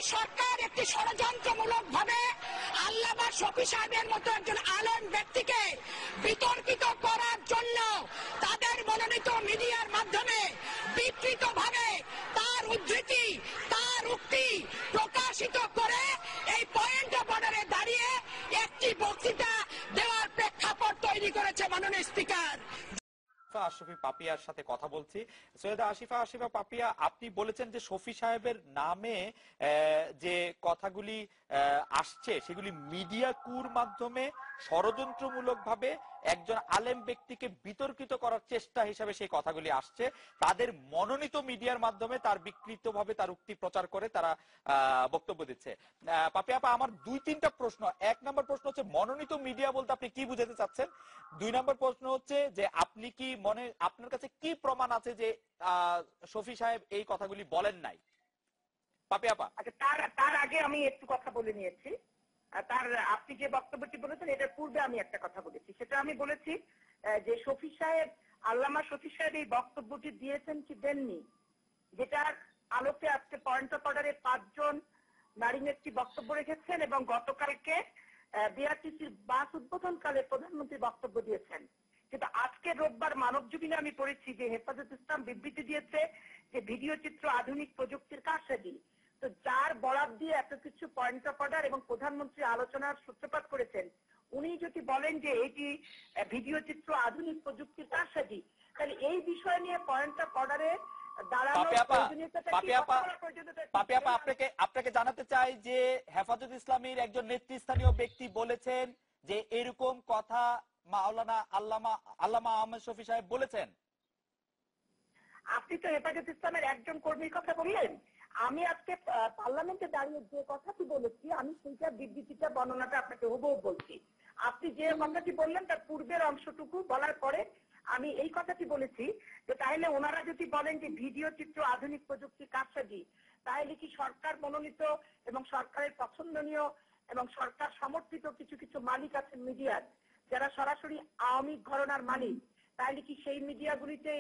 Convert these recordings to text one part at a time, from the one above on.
সরকার একটি ষড়যন্ত্রমূলক ভাবে আল্লামা শফি সাহেবের মতো একজন আলেম ব্যক্তিকে বিতর্কিত করার জন্য তাদের মনোনীত মিডিয়ার মাধ্যমে বিকৃতভাবে তার উদ্ধৃতি, তার উক্তি প্রকাশিত করে এই পয়েন্ট অফ অর্ডারে দাঁড়িয়ে একটি বক্তৃতা দেওয়ার প্রেক্ষাপট তৈরি করেছে মাননীয় স্পিকার। আশিফা পাপিয়ার সাথে কথা বলছি। সৈয়দা আশিফা পাপিয়া, আপনি বলেছেন যে শফি সাহেবের নামে যে কথাগুলি আসছে সেগুলি মিডিয়া কুর মাধ্যমে ষড়যন্ত্রমূলক ভাবে একজন আলেম ব্যক্তিকে বিতর্কিত করার চেষ্টা হিসাবে সেই কথাগুলি আসছে। তাদের মনোনীত মিডিয়ার মাধ্যমে তার বিকৃতভাবে তার উক্তি প্রচার করে তারা বক্তব্য দিচ্ছে। পাপিয়া আপা, আমার 2-3টা প্রশ্ন। 1 নম্বর প্রশ্ন হচ্ছে মনোনীত মিডিয়া বলতে আপনি কি বুঝাতে চাচ্ছেন? 2 নম্বর প্রশ্ন হচ্ছে যে আপনি কি আপনার কাছে কি প্রমাণ আছে যে শফি সাহেব এই কথাগুলি বলেন নাই? পাপিয়া আপা। তার আগে আমি একটু কথা বলে নিয়েছি। আপনি যে বক্তব্যটি বলেছেন এটার পূর্বে আমি একটা কথা বলেছি। সেটা আমি বলেছি যে শফি সাহেব, আল্লামা শফি সাহেব এই বক্তব্যটি দিয়েছেন কি দেননি, যেটার আলোকে আজকে পয়েন্ট অফ অর্ডারে 5 জন নারী নেত্রী বক্তব্য রেখেছেন এবং গতকালকে বিআরটিসির বাস উদ্বোধনকালে প্রধানমন্ত্রী বক্তব্য দিয়েছেন। কিন্তু আজকে রোববার মানবজমিনে আমি পড়েছি যে হেফাজত ইসলাম বিবৃতি দিয়েছে যে ভিডিও চিত্র আধুনিক প্রযুক্তির কারসাজি। তো যার বরাদ দিয়ে এত কিছু পয়েন্ট অফ অর্ডার এবং প্রধানমন্ত্রী আলোচনার সূত্রপাত করেছেন, উনি যদি বলেন যে এটি ভিডিও চিত্র আধুনিক প্রযুক্তির কারসাজি, তাহলে এই বিষয় নিয়ে পয়েন্ট অফ অর্ডারে আপনাকে জানাতে চাই যে হেফাজত ইসলামীর একজন নেতৃস্থানীয় ব্যক্তি বলেছেন যে এরকম কথা মাওলানা আল্লামা আহমেদ শফি সাহেব বলেছেন। আপনি তো হেফাজত ইসলামের একজন কর্মীর কথা বললেন। আমি আজকে পার্লামেন্টে দাঁড়িয়ে যে কথাটি বলেছি আমি সেইটা বিবৃতিটা বর্ণনাটা আপনাকে হুবহু বলছি। আপনি যে কথাটি বললেন তার পূর্বের অংশটুকু বলার পরে আমি এই কথাটি বলেছি যে তাহলে ওনারা যদি বলেন যে ভিডিও চিত্র আধুনিক প্রযুক্তি কারসাজি, তাহলে কি সরকার মনোনীত এবং সরকারের পছন্দনীয় এবং সরকার সমর্থিত কিছু কিছু মালিক আছেন মিডিয়ার, যারা সরাসরি আওয়ামী ঘরানার মালিক, তাহলে কি সেই মিডিয়াগুলিতে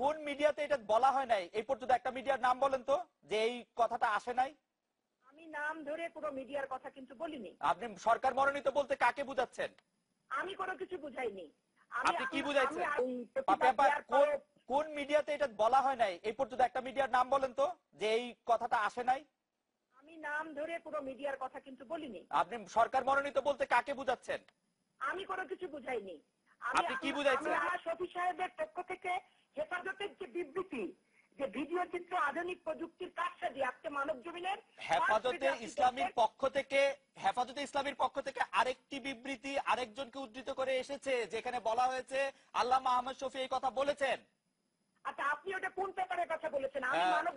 কোন মিডিয়াতে এটা বলা হয় নাই? এই পর্যন্ত একটা মিডিয়ার নাম বলেন তো যে এই কথাটা আসে নাই। আমি নাম ধরে পুরো মিডিয়ার কথা কিন্তু বলিনি। আপনি সরকার মনোনীত বলতে কাকে বুঝাচ্ছেন? আমি কোনো কিছু বুঝাইনি। আপনি কি বুঝাইছেন? কোন মিডিয়াতে এটা বলা হয় নাই? এই পর্যন্ত একটা মিডিয়ার নাম বলেন তো যে এই কথাটা আসে নাই। আমি নাম ধরে পুরো মিডিয়ার কথা কিন্তু বলিনি। আপনি সরকার মনোনীত বলতে কাকে বুঝাচ্ছেন? আমি কোনো কিছু বুঝাইনি। আপনি কি বুঝাইছেন? আমার শফি সাহেবের পক্ষ থেকে হেফাজতের যে বিবৃতি যে ভিডিও চিত্র আধুনিক প্রযুক্তির কারসাজি, আজকে মানবজমিনের হেফাজতে ইসলামীর পক্ষ থেকে আরেকটি বিবৃতি আরেকজনকে উদ্ধৃত করে এসেছে যেখানে বলা হয়েছে আল্লামা আহমেদ শফি এই কথা বলেছেন। আচ্ছা, আপনি ওটা কোন পেপারের কথা বলেছেন? আমি মানব